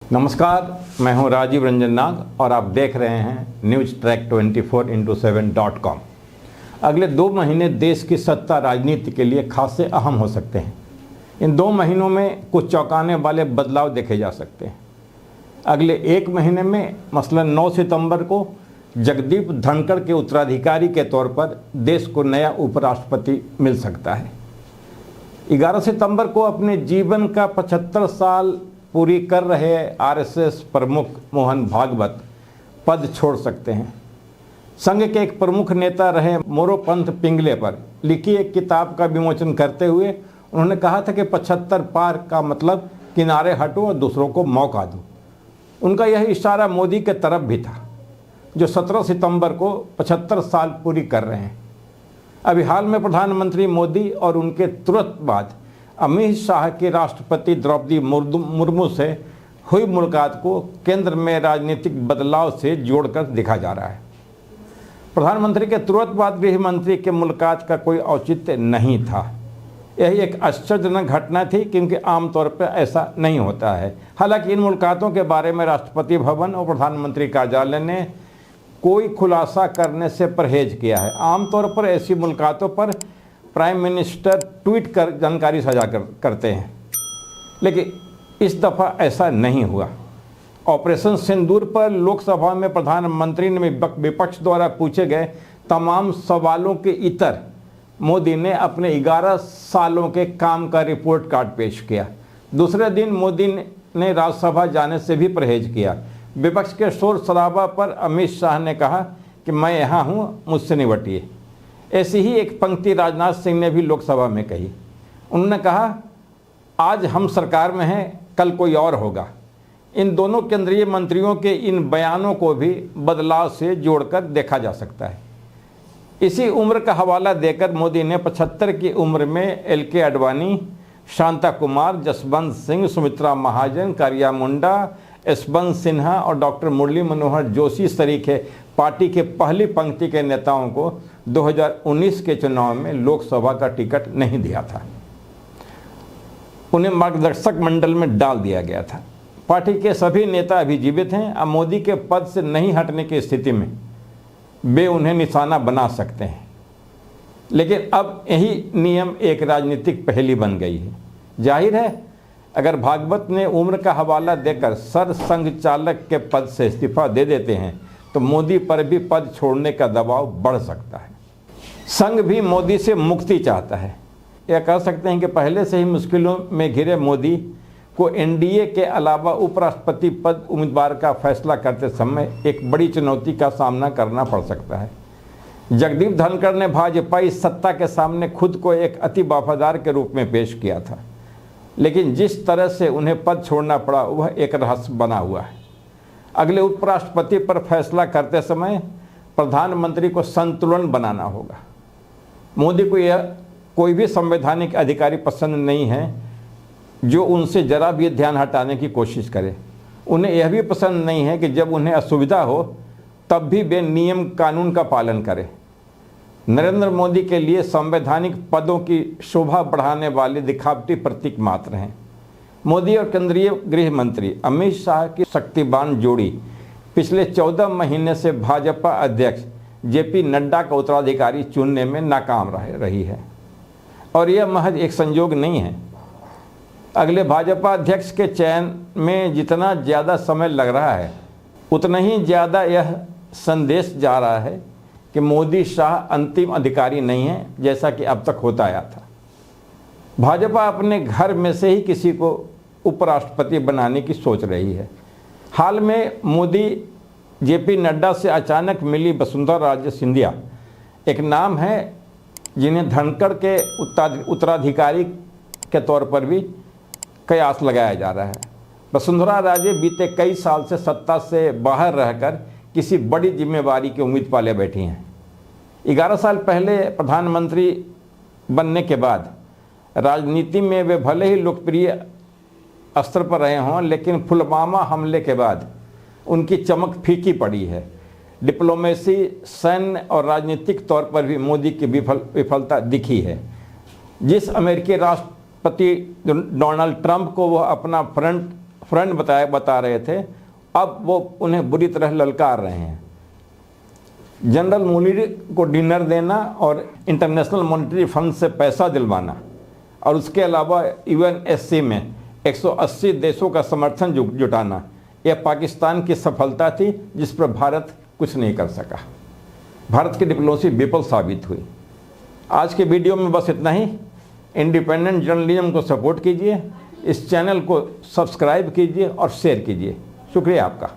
नमस्कार, मैं हूं राजीव रंजन नाग और आप देख रहे हैं न्यूज ट्रैक 24x7.com। अगले 2 महीने देश की सत्ता राजनीति के लिए खासे अहम हो सकते हैं। इन 2 महीनों में कुछ चौंकाने वाले बदलाव देखे जा सकते हैं। अगले 1 महीने में मसलन 9 सितंबर को जगदीप धनखड़ के उत्तराधिकारी के तौर पर देश को नया उपराष्ट्रपति मिल सकता है। 11 सितंबर को अपने जीवन का 75 साल पूरी कर रहे आरएसएस प्रमुख मोहन भागवत पद छोड़ सकते हैं। संघ के एक प्रमुख नेता रहे मोरोपंत पिंगले पर लिखी एक किताब का विमोचन करते हुए उन्होंने कहा था कि 75 पार का मतलब किनारे हटो और दूसरों को मौका दो। उनका यह इशारा मोदी के तरफ भी था, जो 17 सितंबर को 75 साल पूरी कर रहे हैं। अभी हाल में प्रधानमंत्री मोदी और उनके तुरंत बाद अमित शाह की राष्ट्रपति द्रौपदी मुर्मू से हुई मुलाकात को केंद्र में राजनीतिक बदलाव से जोड़कर देखा जा रहा है। प्रधानमंत्री के तुरंत बाद गृह मंत्री के मुलाकात का कोई औचित्य नहीं था। यही एक आश्चर्यजनक घटना थी, क्योंकि आमतौर पर ऐसा नहीं होता है। हालांकि इन मुलाकातों के बारे में राष्ट्रपति भवन और प्रधानमंत्री कार्यालय ने कोई खुलासा करने से परहेज किया है। आमतौर पर ऐसी मुलाकातों पर प्राइम मिनिस्टर ट्वीट कर जानकारी साझा करते हैं, लेकिन इस दफ़ा ऐसा नहीं हुआ। ऑपरेशन सिंदूर पर लोकसभा में प्रधानमंत्री ने विपक्ष द्वारा पूछे गए तमाम सवालों के इतर मोदी ने अपने 11 सालों के काम का रिपोर्ट कार्ड पेश किया। दूसरे दिन मोदी ने राज्यसभा जाने से भी परहेज किया। विपक्ष के शोर शराबा पर अमित शाह ने कहा कि मैं यहाँ हूँ, मुझसे निपटिए। ऐसी ही एक पंक्ति राजनाथ सिंह ने भी लोकसभा में कही। उन्होंने कहा, आज हम सरकार में हैं, कल कोई और होगा। इन दोनों केंद्रीय मंत्रियों के इन बयानों को भी बदलाव से जोड़कर देखा जा सकता है। इसी उम्र का हवाला देकर मोदी ने 75 की उम्र में एल.के. आडवाणी, शांता कुमार, जसवंत सिंह, सुमित्रा महाजन, कारिया मुंडा, यशवंत सिन्हा और डॉक्टर मुरली मनोहर जोशी सरीखे पार्टी के पहली पंक्ति के नेताओं को 2019 के चुनाव में लोकसभा का टिकट नहीं दिया था। उन्हें मार्गदर्शक मंडल में डाल दिया गया था। पार्टी के सभी नेता अभी जीवित हैं। अब मोदी के पद से नहीं हटने की स्थिति में वे उन्हें निशाना बना सकते हैं, लेकिन अब यही नियम एक राजनीतिक पहेली बन गई है। जाहिर है, अगर भागवत ने उम्र का हवाला देकर सरसंघ चालक के पद से इस्तीफा दे देते हैं तो मोदी पर भी पद छोड़ने का दबाव बढ़ सकता है। संघ भी मोदी से मुक्ति चाहता है। यह कह सकते हैं कि पहले से ही मुश्किलों में घिरे मोदी को एनडीए के अलावा उपराष्ट्रपति पद उम्मीदवार का फैसला करते समय एक बड़ी चुनौती का सामना करना पड़ सकता है। जगदीप धनखड़ ने भाजपाई सत्ता के सामने खुद को एक अति वफादार के रूप में पेश किया था, लेकिन जिस तरह से उन्हें पद छोड़ना पड़ा वह एक रहस्य बना हुआ है। अगले उपराष्ट्रपति पर फैसला करते समय प्रधानमंत्री को संतुलन बनाना होगा। मोदी को यह कोई भी संवैधानिक अधिकारी पसंद नहीं है जो उनसे जरा भी ध्यान हटाने की कोशिश करे। उन्हें यह भी पसंद नहीं है कि जब उन्हें असुविधा हो तब भी वे नियम कानून का पालन करें। नरेंद्र मोदी के लिए संवैधानिक पदों की शोभा बढ़ाने वाले दिखावटी प्रतीक मात्र हैं। मोदी और केंद्रीय गृह मंत्री अमित शाह की शक्तिवान जोड़ी पिछले 14 महीने से भाजपा अध्यक्ष जेपी नड्डा का उत्तराधिकारी चुनने में नाकाम रही है, और यह महज एक संयोग नहीं है। अगले भाजपा अध्यक्ष के चयन में जितना ज़्यादा समय लग रहा है, उतना ही ज़्यादा यह संदेश जा रहा है कि मोदी शाह अंतिम अधिकारी नहीं है, जैसा कि अब तक होता आया था। भाजपा अपने घर में से ही किसी को उपराष्ट्रपति बनाने की सोच रही है। हाल में मोदी जेपी नड्डा से अचानक मिली वसुंधरा राजे सिंधिया एक नाम है जिन्हें धनखड़ के उत्तराधिकारी के तौर पर भी कयास लगाया जा रहा है। वसुंधरा राजे बीते कई साल से सत्ता से बाहर रहकर किसी बड़ी जिम्मेवारी की उम्मीद पाले बैठी हैं। 11 साल पहले प्रधानमंत्री बनने के बाद राजनीति में वे भले ही लोकप्रिय स्तर पर रहे हों, लेकिन पुलवामा हमले के बाद उनकी चमक फीकी पड़ी है। डिप्लोमेसी, सैन्य और राजनीतिक तौर पर भी मोदी की विफलता दिखी है। जिस अमेरिकी राष्ट्रपति डोनाल्ड ट्रंप को वह अपना फ्रंट फ्रेंड बता रहे थे, अब वो उन्हें बुरी तरह ललकार रहे हैं। जनरल मोदी को डिनर देना और इंटरनेशनल मॉनेटरी फंड से पैसा दिलवाना और उसके अलावा यूएनएससी में 180 देशों का समर्थन जुटाना, यह पाकिस्तान की सफलता थी जिस पर भारत कुछ नहीं कर सका। भारत की डिप्लोमेसी विफल साबित हुई। आज के वीडियो में बस इतना ही। इंडिपेंडेंट जर्नलिज्म को सपोर्ट कीजिए, इस चैनल को सब्सक्राइब कीजिए और शेयर कीजिए। शुक्रिया आपका।